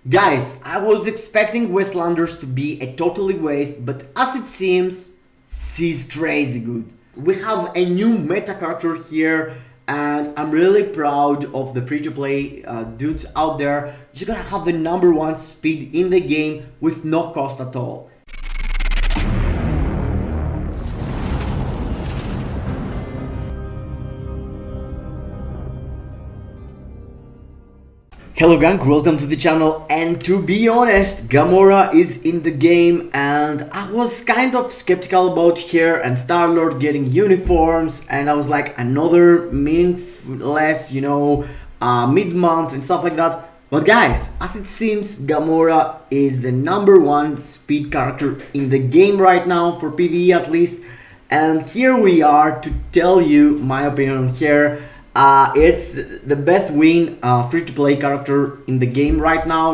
Guys, I was expecting Wastelanders to be a totally waste, but as it seems, she's crazy good. We have a new meta character here, and I'm really proud of the free-to-play dudes out there. You're gonna have the #1 speed in the game with no cost at all. Hello gang, welcome to the channel, and to be honest, GAMORA is in the game and I was kind of skeptical about her and Star-Lord getting uniforms, and I was like, another meaningless, mid-month and stuff like that. But guys, as it seems, GAMORA is the #1 speed character in the game right now, for PvE at least, and here we are to tell you my opinion on her. It's the best win free-to-play character in the game right now.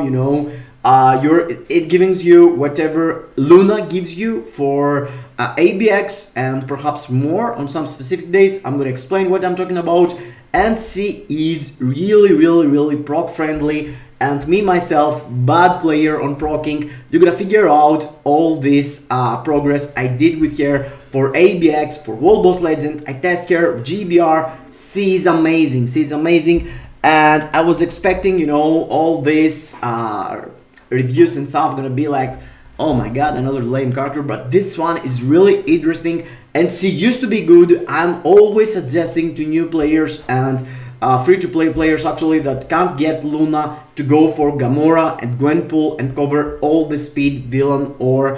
It gives you whatever Luna gives you for ABX and perhaps more on some specific days. I'm gonna explain what I'm talking about, and she is really proc friendly. And me myself, bad player on procking, you're gonna figure out all this progress I did with her for ABX, for World Boss Legend. I test her, GBR, she's amazing, and I was expecting, all these reviews and stuff gonna be like, oh my god, another lame character, but this one is really interesting, and she used to be good. I'm always suggesting to new players and free-to-play players actually that can't get Luna to go for GAMORA and Gwenpool and cover all the speed, villain or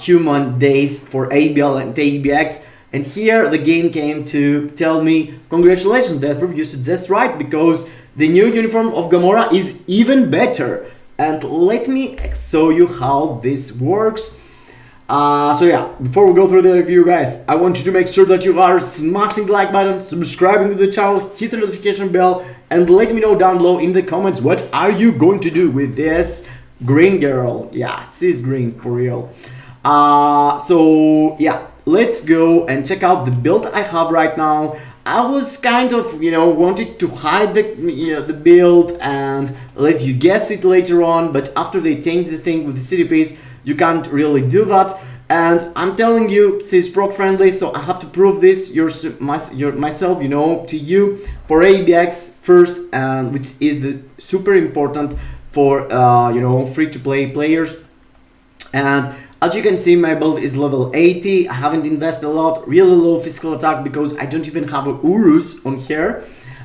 human days for ABL and ABX. And here the game came to tell me, congratulations Deathproof, you suggest right, because the new uniform of GAMORA is even better. And let me show you how this works. So yeah, before we go through the review, guys, I want you to make sure that you are smashing the like button, subscribing to the channel, hit the notification bell, and let me know down below in the comments what are you going to do with this green girl. Yeah, she's green for real. So yeah, let's go and check out the build I have right now. I was kind of, wanted to hide the build and let you guess it later on, but after they changed the thing with the CDPs, you can't really do that. And I'm telling you, she's proc friendly, so I have to prove this myself, to you for ABX first, and which is super important for free-to-play players. And as you can see, my build is level 80. I haven't invested a lot, really low physical attack because I don't even have a Urus on here.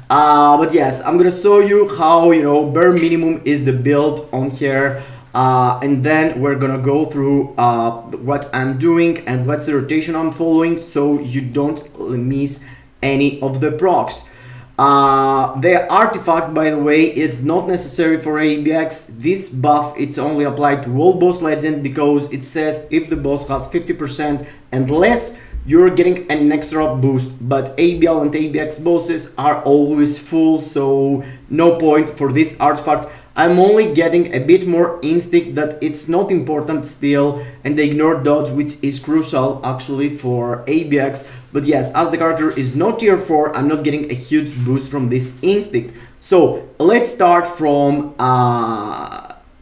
But yes, I'm gonna show you how, bare minimum is the build on here. And then we're gonna go through what I'm doing and what's the rotation I'm following, so you don't miss any of the procs. The artifact, by the way, it's not necessary for ABX. This buff, it's only applied to World Boss Legend because it says if the boss has 50% and less, you're getting an extra boost, but ABL and ABX bosses are always full, so no point for this artifact. I'm only getting a bit more instinct, that it's not important still, and they ignore dodge, which is crucial actually for ABX. But yes, as the character is not tier 4, I'm not getting a huge boost from this instinct. So let's start from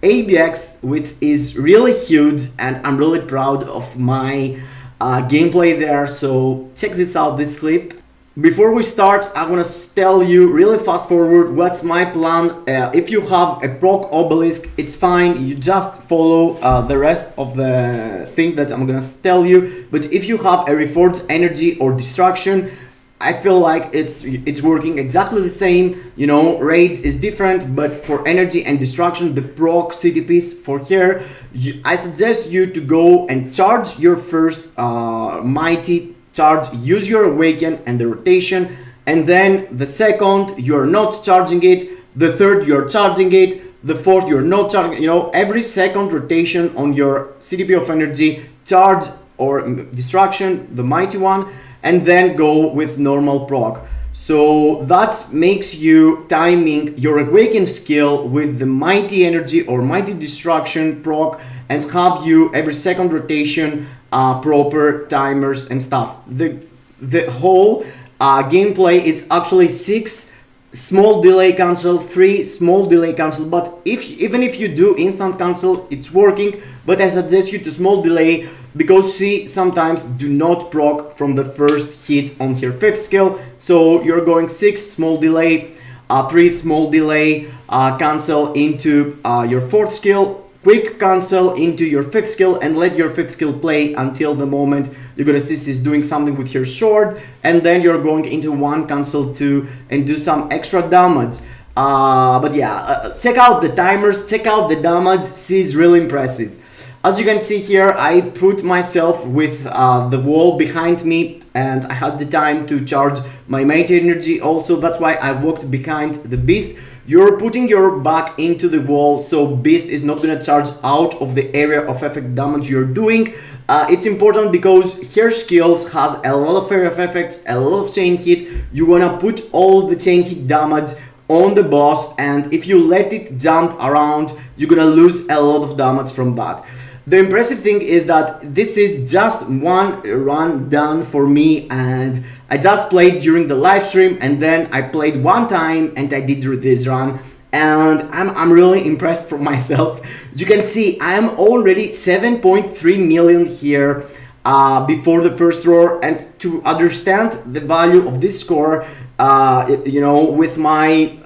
ABX, which is really huge, and I'm really proud of my gameplay there. So check this out, this clip. Before we start, I want to tell you really fast forward what's my plan. If you have a proc obelisk, it's fine, you just follow the rest of the thing that I'm gonna tell you. But if you have a reforged energy or destruction, I feel like it's working exactly the same. Raids is different, but for energy and destruction, the proc CDPs for here, I suggest you to go and charge your first mighty charge, use your awaken and the rotation, and then the second you're not charging it, the third you're charging it, the fourth you're not charging. Every second rotation on your CDP of energy, charge or destruction, the mighty one, and then go with normal proc. So that makes you timing your awaken skill with the mighty energy or mighty destruction proc, and have you every second rotation proper timers and stuff. The whole gameplay, it's actually 6 small delay cancel, 3 small delay cancel. But even if you do instant cancel, it's working, but I suggest you to small delay, because see, sometimes do not proc from the first hit on your 5th skill. So you're going 6 small delay, 3 small delay, cancel into your 4th skill, quick cancel into your 5th skill, and let your 5th skill play until the moment you're gonna see she's doing something with your sword, and then you're going into 1 cancel 2 and do some extra damage. But yeah, check out the timers, check out the damage, she's really impressive. As you can see here, I put myself with the wall behind me, and I had the time to charge my mighty energy also. That's why I walked behind the beast. You're putting your back into the wall, so beast is not gonna charge out of the area of effect damage you're doing. It's important because her skills has a lot of area of effects, a lot of chain hit. You wanna put all the chain hit damage on the boss, and if you let it jump around, you're gonna lose a lot of damage from that. The impressive thing is that this is just one run done for me, and I just played during the live stream, and then I played one time and I did this run, and I'm really impressed from myself. You can see I'm already 7.3 million here before the first roar, and to understand the value of this score, you know, with my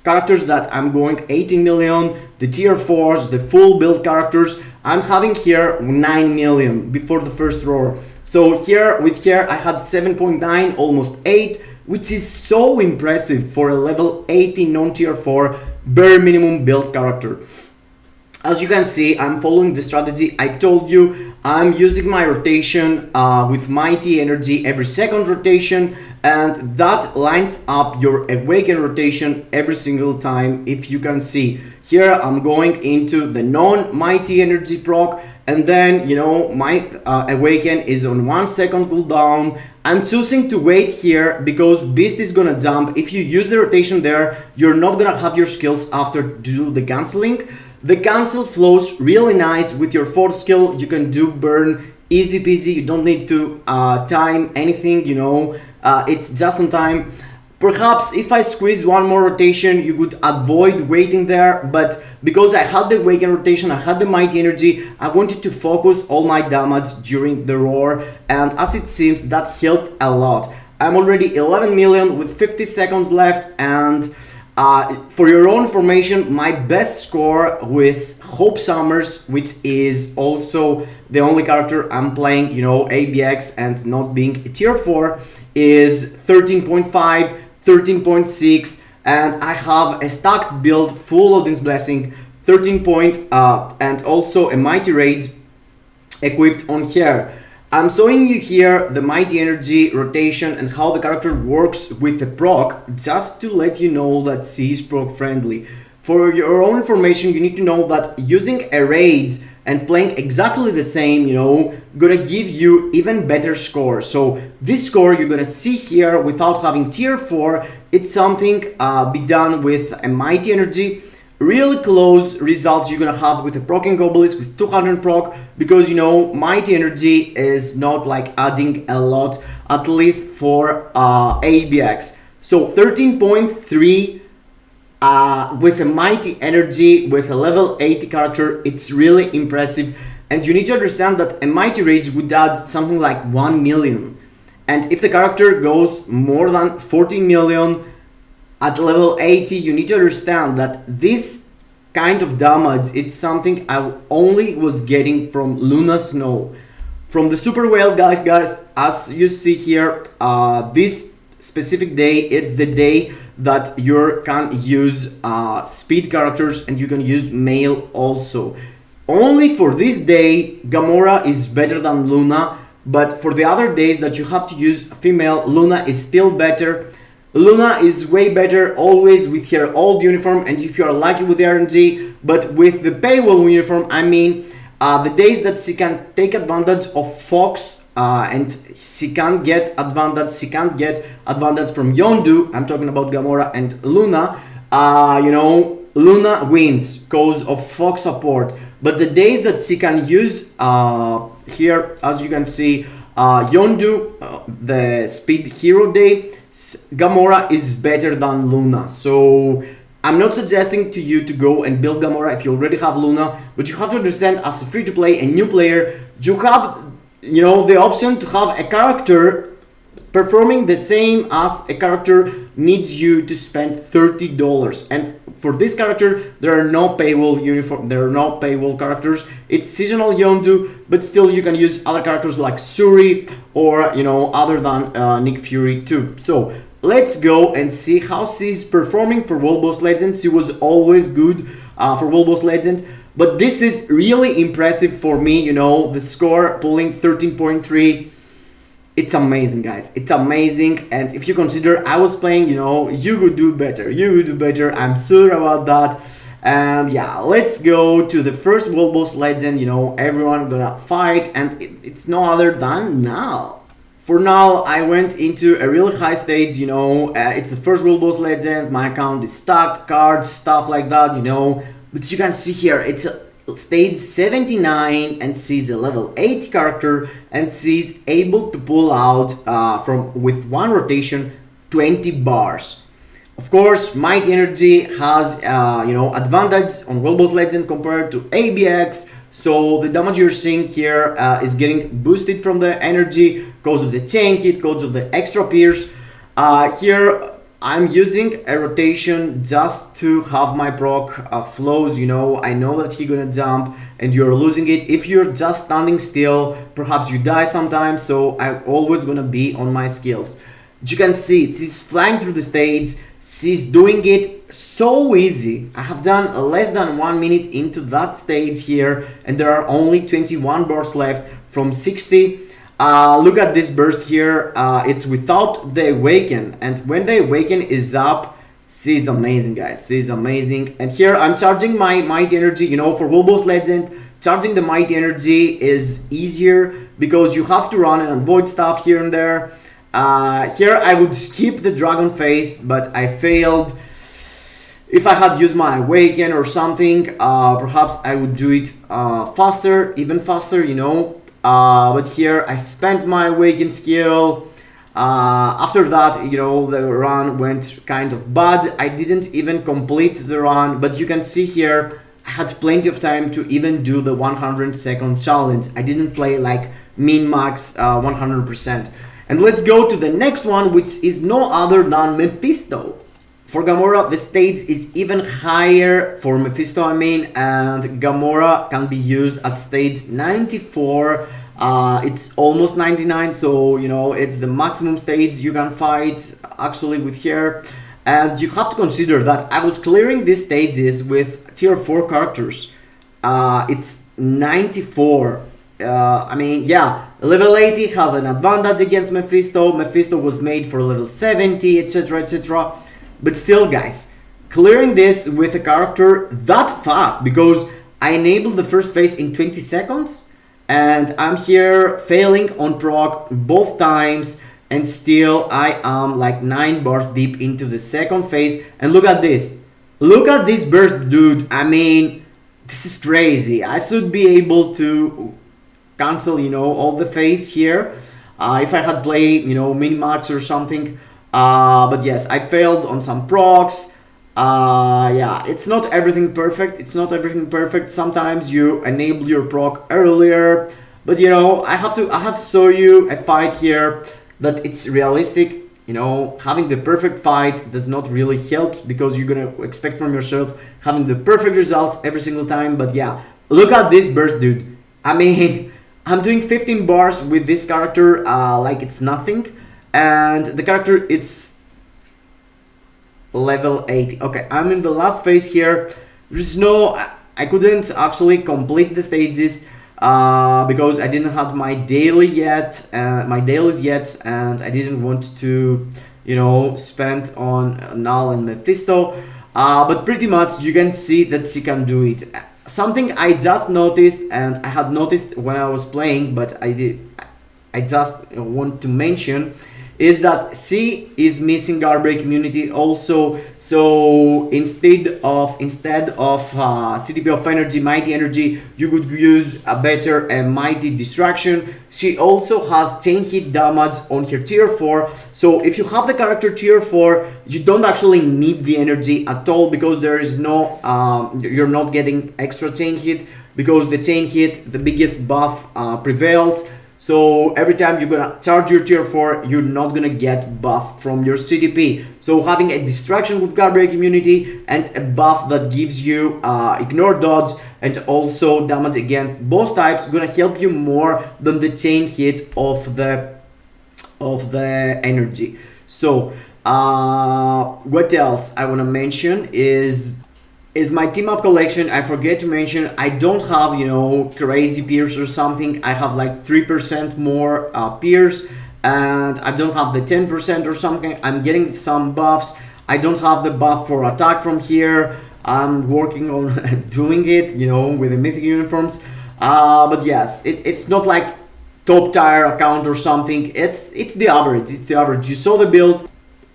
characters that I'm going 18 million, the tier 4s, the full build characters, I'm having here 9 million before the first roar. So here I had 7.9, almost 8, which is so impressive for a level 80 non-tier 4 bare minimum build character. As you can see, I'm following the strategy I told you. I'm using my rotation with mighty energy every second rotation, and that lines up your awaken rotation every single time. If you can see here, I'm going into the non-mighty energy proc, and then, you know, my awaken is on 1 second cooldown. I'm choosing to wait here because beast is gonna jump. If you use the rotation there, you're not gonna have your skills after do the canceling. The cancel flows really nice with your 4th skill. You can do burn easy peasy. You don't need to time anything, you know, it's just on time. Perhaps if I squeeze one more rotation, you could avoid waiting there, but because I had the awaken rotation, I had the mighty energy, I wanted to focus all my damage during the roar, and as it seems, that helped a lot. I'm already 11 million with 50 seconds left, and for your own information, my best score with Hope Summers, which is also the only character I'm playing, you know, ABX and not being a tier 4, is 13.5, 13.6, and I have a stacked build, full Odin's Blessing, 13 point, and also a Mighty Rage equipped on here. I'm showing you here the mighty energy rotation and how the character works with the proc, just to let you know that she is proc friendly. For your own information, you need to know that using a rage and playing exactly the same, you know, gonna give you even better score. So this score you're gonna see here without having tier 4, it's something be done with a mighty energy. Really close results you're gonna have with a proccing obelisk with 200 proc, because, you know, mighty energy is not like adding a lot, at least for ABX. So 13.3 with a mighty energy with a level 80 character, it's really impressive. And you need to understand that a mighty rage would add something like 1 million, and if the character goes more than 14 million at level 80, you need to understand that this kind of damage, it's something I only was getting from Luna Snow. From the Super Whale, guys, as you see here, this specific day, it's the day that you can use speed characters, and you can use male also. Only for this day, GAMORA is better than Luna, but for the other days that you have to use female, Luna is still better. Luna is way better always with her old uniform, and if you are lucky with the RNG, but with the paywall uniform, I mean, the days that she can take advantage of Fox, and she can't get advantage from Yondu. I'm talking about GAMORA and Luna. You know, Luna wins because of Fox support, but the days that she can use here, as you can see, Yondu, the speed hero day, Gamora is better than Luna. So I'm not suggesting to you to go and build Gamora if you already have Luna, but you have to understand, as a free-to-play and new player, you have, you know, the option to have a character performing the same as a character needs you to spend $30. And for this character, there are no paywall uniform, there are no paywall characters. It's seasonal Yondu, but still you can use other characters like Suri or, you know, other than Nick Fury too. So let's go and see how she's performing for World Boss Legend. She was always good for World Boss Legend, but this is really impressive for me, you know, the score pulling 13.3. It's amazing, guys. It's amazing. And if you consider I was playing, you know, you could do better. You could do better. I'm sure about that. And yeah, let's go to the first World Boss Legend. You know, everyone gonna fight, and it's no other than Null. For now, I went into a really high stage, you know, it's the first World Boss Legend, my account is stacked, cards, stuff like that, you know, but you can see here, it's a stage 79, and she's a level 80 character, and she's able to pull out, with one rotation, 20 bars. Of course, Mighty Energy has, you know, advantage on World Boss Legend compared to ABX, so the damage you're seeing here is getting boosted from the energy because of the chain hit, because of the extra pierce. Here I'm using a rotation just to have my proc flows, you know. I know that he's gonna jump and you're losing it. If you're just standing still, perhaps you die sometimes, so I'm always gonna be on my skills. As you can see, she's flying through the stage, she's doing it so easy. I have done less than 1 minute into that stage here, and there are only 21 bars left from 60. Look at this burst here, it's without the awaken, and when the awaken is up, she's amazing, guys, she's amazing. And here I'm charging my Mighty Energy, you know, for World Boss Legend, charging the Mighty Energy is easier because you have to run and avoid stuff here and there. Here I would skip the dragon phase, but I failed. If I had used my awaken or something, perhaps I would do it faster, even faster, you know. But here I spent my awaken skill. After that, you know, the run went kind of bad. I didn't even complete the run, but you can see here I had plenty of time to even do the 100-second challenge. I didn't play like min-max 100%. And let's go to the next one, which is no other than Mephisto. For Gamora, the stage is even higher for Mephisto, I mean, and Gamora can be used at stage 94. It's almost 99, so, you know, it's the maximum stage you can fight actually with here. And you have to consider that I was clearing these stages with tier 4 characters. It's 94. I mean, yeah, level 80 has an advantage against Mephisto. Mephisto was made for level 70, etc, etc. But still, guys, clearing this with a character that fast, because I enabled the first phase in 20 seconds, and I'm here failing on proc both times, and still I am like 9 bars deep into the second phase. And look at this. Look at this burst, dude. I mean, this is crazy. I should be able to cancel, you know, all the phase here if I had played, you know, min-max or something. But yes, I failed on some procs. Yeah, it's not everything perfect. It's not everything perfect. Sometimes you enable your proc earlier, but you know, I have to show you a fight here that it's realistic. You know, having the perfect fight does not really help, because you're gonna expect from yourself having the perfect results every single time. But yeah, look at this burst, dude. I mean, I'm doing 15 bars with this character like it's nothing. And the character, it's level 80. Okay, I'm in the last phase here. There's no, I couldn't actually complete the stages because I didn't have my daily yet, and I didn't want to, you know, spend on Null and Mephisto. But pretty much you can see that she can do it. Something I just noticed, and I had noticed when I was playing, but I just want to mention, is that C is missing guard break immunity also. So instead of CTP of energy, mighty energy, you could use a better mighty distraction. She also has 10 hit damage on her tier 4. So if you have the character tier 4, you don't actually need the energy at all, because there is no you're not getting extra chain hit, because the chain hit, the biggest buff prevails. So every time you're gonna charge your tier 4, you're not gonna get buff from your CTP. So having a distraction with guard break immunity and a buff that gives you ignore dodge and also damage against boss types gonna help you more than the chain hit of the energy. So what else I wanna mention is my team up collection. I forget to mention, I don't have, you know, crazy peers or something. I have like 3% more peers, and I don't have the 10% or something. I'm getting some buffs. I don't have the buff for attack from here. I'm working on doing it, you know, with the mythic uniforms. But yes, it's not like top tier account or something. It's the average. It's the average. You saw the build.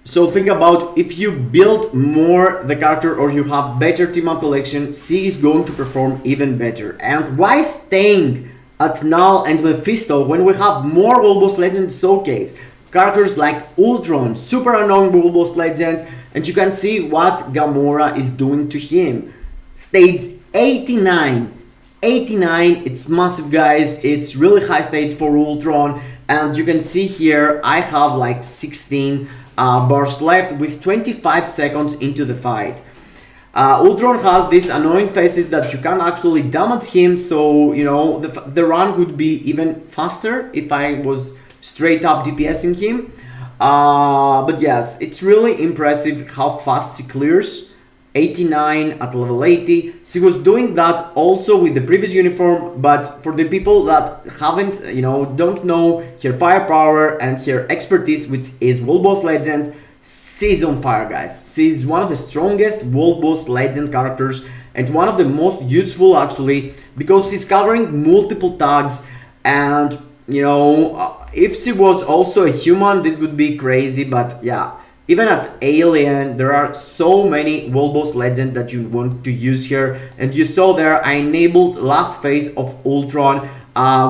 So think about, if you build more the character or you have better team up collection, C is going to perform even better. And why staying at Null and Mephisto when we have more World Boss Legend showcase? Characters like Ultron, super annoying World Boss Legend, and you can see what GAMORA is doing to him. Stage 89. 89, it's massive, guys. It's really high stage for Ultron, and you can see here I have like 16 bars left with 25 seconds into the fight. Ultron has these annoying phases that you can actually damage him, so you know the run would be even faster if I was straight up DPSing him. But yes, it's really impressive how fast he clears. 89 at level 80. She was doing that also with the previous uniform, but for the people that haven't, you know, don't know her firepower and her expertise, which is World Boss Legend, she's on fire, guys. She's one of the strongest World Boss Legend characters and one of the most useful actually, because she's covering multiple tags. And you know, if she was also a human, this would be crazy, but yeah. Even at Alien, there are so many World Boss Legend that you want to use here. And you saw there, I enabled last phase of Ultron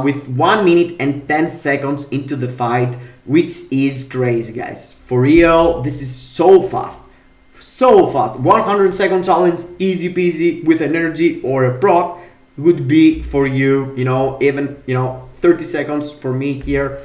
with 1 minute and 10 seconds into the fight, which is crazy, guys. For real, this is so fast. So fast. 100-second challenge, easy peasy, with an energy or a proc would be for you, you know, even, you know, 30 seconds for me here.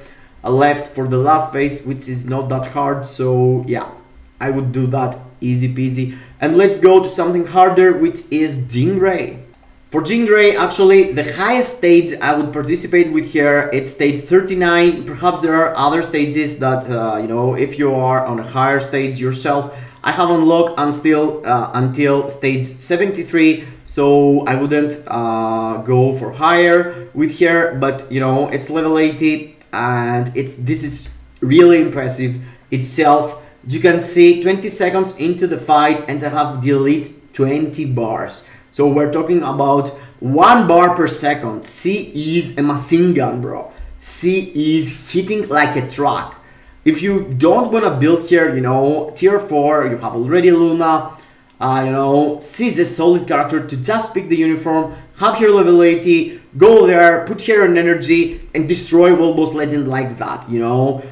Left for the last phase, which is not that hard, so yeah, I would do that easy peasy. And let's go to something harder, which is Jean Grey. For Jean Grey, actually the highest stage I would participate with here, it's stage 39. Perhaps there are other stages that you know, if you are on a higher stage yourself. I have unlocked until stage 73, so I wouldn't go for higher with her, but you know, it's level 80. And this is really impressive itself. You can see 20 seconds into the fight and I have delete 20 bars. So we're talking about 1 bar per second. She is a machine gun, bro. She is hitting like a truck. If you don't wanna build here, you know, tier 4, you have already Luna. You know, she's a solid character to just pick the uniform, have her level 80, go there, put her on energy, and destroy World Boss Legend like that, you know.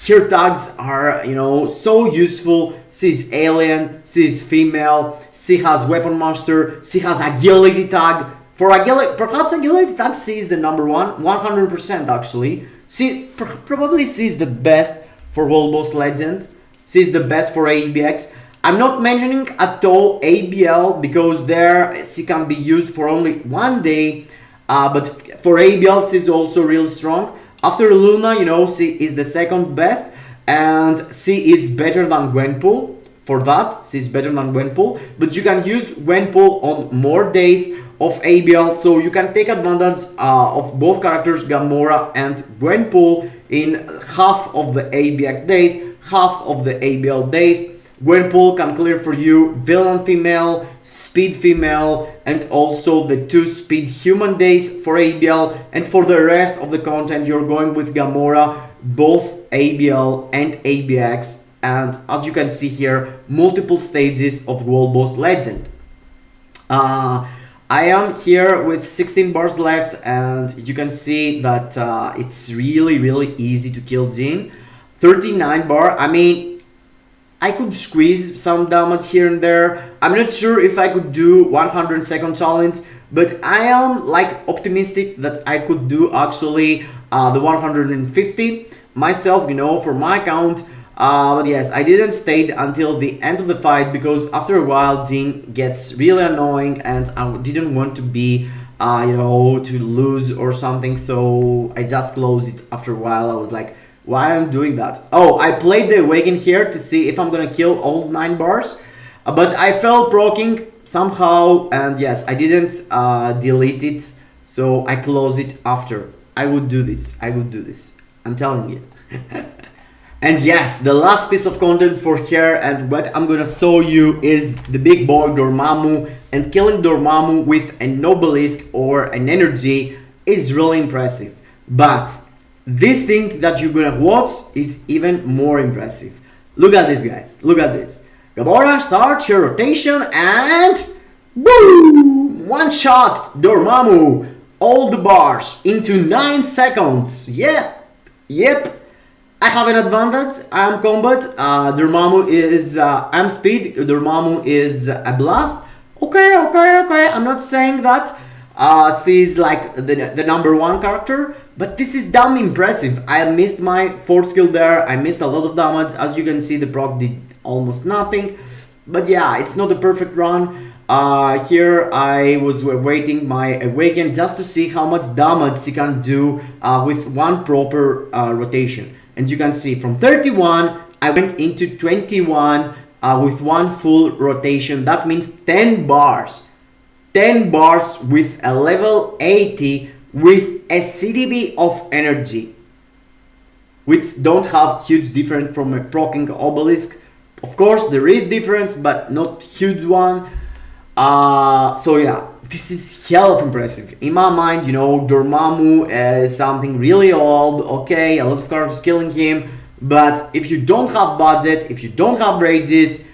Her tags are, you know, so useful. She's alien, she's female, she has weapon master, she has agility tag. For agility, perhaps agility tag, she is the number one, 100% actually. She probably she's the best for World Boss Legend. She's the best for ABX. I'm not mentioning at all ABL because there she can be used for only 1 day, but for ABL she's also real strong. After Luna, you know, she is the second best, and she is better than Gwenpool. For that, she's better than Gwenpool, but you can use Gwenpool on more days of ABL, so you can take advantage of both characters, GAMORA and Gwenpool, in half of the ABX days, half of the ABL days. Gwenpool can clear for you villain female, speed female, and also the 2 speed human days for ABL. And for the rest of the content, you're going with GAMORA, both ABL and ABX, and as you can see here, multiple stages of World Boss Legend. I am here with 16 bars left, and you can see that it's really easy to kill Jin. 39 bar, I mean, I could squeeze some damage here and there. I'm not sure if I could do 100-second challenge, but I am like optimistic that I could do actually the 150 myself, you know, for my account. But yes, I didn't stay until the end of the fight because after a while Jin gets really annoying and I didn't want to be, you know, to lose or something, so I just closed it after a while. I was like, why I'm doing that? Oh, I played the Awaken here to see if I'm gonna kill all 9 bars, but I fell proccing somehow, and yes, I didn't delete it, so I closed it after. I would do this, I'm telling you. And yes, the last piece of content for here and what I'm gonna show you is the big boy Dormammu, and killing Dormammu with an obelisk or an energy is really impressive. But this thing that you're gonna watch is even more impressive. Look at this, guys, look at this. GAMORA starts her rotation and boom! One shot Dormammu, all the bars into 9 seconds. Yep. I have an advantage. I am combat. Dormammu is I'm speed. Dormammu is a blast. Okay. I'm not saying that she's like the number 1 character, but this is damn impressive. I missed my 4th skill there. I missed a lot of damage. As you can see, the proc did almost nothing. But yeah, it's not a perfect run. Here I was waiting my Awaken just to see how much damage she can do with one proper rotation. And you can see from 31 I went into 21 with one full rotation. That means 10 bars. 10 bars with a level 80 with a CDB of energy, which don't have huge difference from a proccing obelisk. Of course there is difference, but not huge one. So yeah, this is hell of impressive. In my mind, you know, Dormammu is something really old, okay, a lot of characters killing him, but if you don't have budget, if you don't have rages,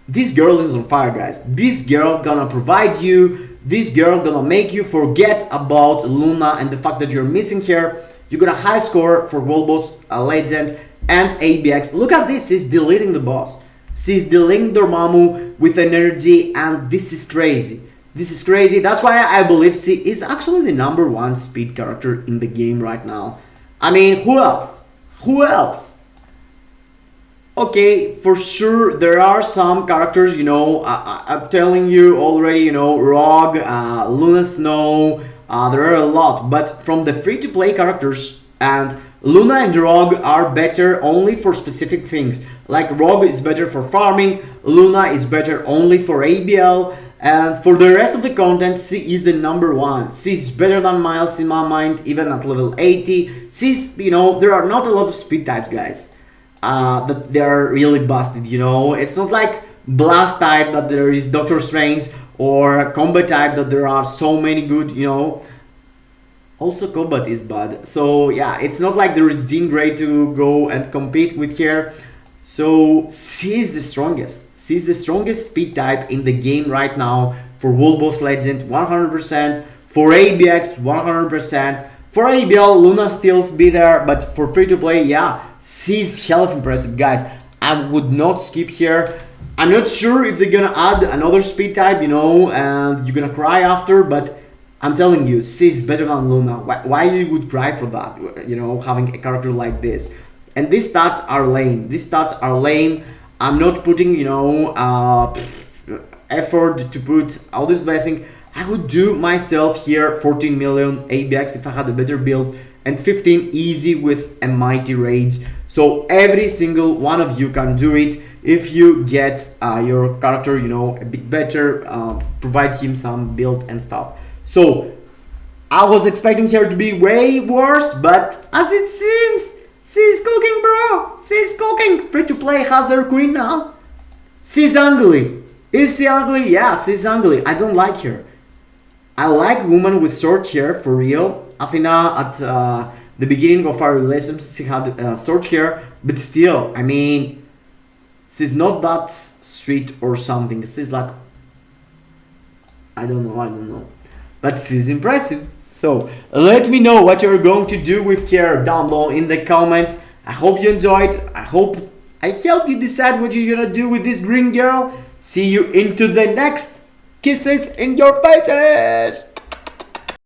this girl is on fire, guys. This girl gonna provide you, this girl gonna make you forget about Luna and the fact that you're missing her. You got a high score for World Boss Legend and ABX. Look at this, she's deleting the boss. She's deleting Dormammu with energy, and this is crazy. This is crazy. That's why I believe she is actually the number 1 speed character in the game right now. I mean, who else? Who else? Okay, for sure there are some characters, you know, I'm telling you already, you know, Rogue, Luna Snow, there are a lot, but from the free-to-play characters, and Luna and Rogue are better only for specific things. Like Rogue is better for farming, Luna is better only for ABL, and for the rest of the content, she is the number 1. She's better than Miles in my mind, even at level 80. She's, you know, there are not a lot of speed types, guys, that they are really busted, you know. It's not like Blast type that there is Doctor Strange, or Combat type that there are so many good, you know. Also Combat is bad, so yeah, it's not like there is Jean Grey to go and compete with her. So she is the strongest. She's the strongest speed type in the game right now. For World Boss Legend 100%, for ABX 100%, for ABL Luna still be there, but for free to play, yeah, she's hell of impressive, guys. I would not skip here. I'm not sure if they're gonna add another speed type, you know, and you're gonna cry after, but I'm telling you, she's better than Luna. Why you would cry for that, you know, having a character like this? And these stats are lame. These stats are lame. I'm not putting, you know, effort to put all this blessing. I would do myself here 14 million ABX if I had a better build, and 15 easy with a mighty rage. So every single one of you can do it if you get your character, you know, a bit better, provide him some build and stuff. So I was expecting her to be way worse, but as it seems, she's cooking, bro. She's cooking. Free to play has their queen now. She's ugly. Is she ugly? Yeah, she's ugly. I don't like her. I like women with short hair, for real. Athena at the beginning of our relationship. She had short hair, but still, I mean, she's not that sweet or something. She's like, I don't know, but she's impressive. So let me know what you're going to do with her down below in the comments. I hope you enjoyed. I hope I helped you decide what you're gonna do with this green girl. See you into the next kisses in your faces.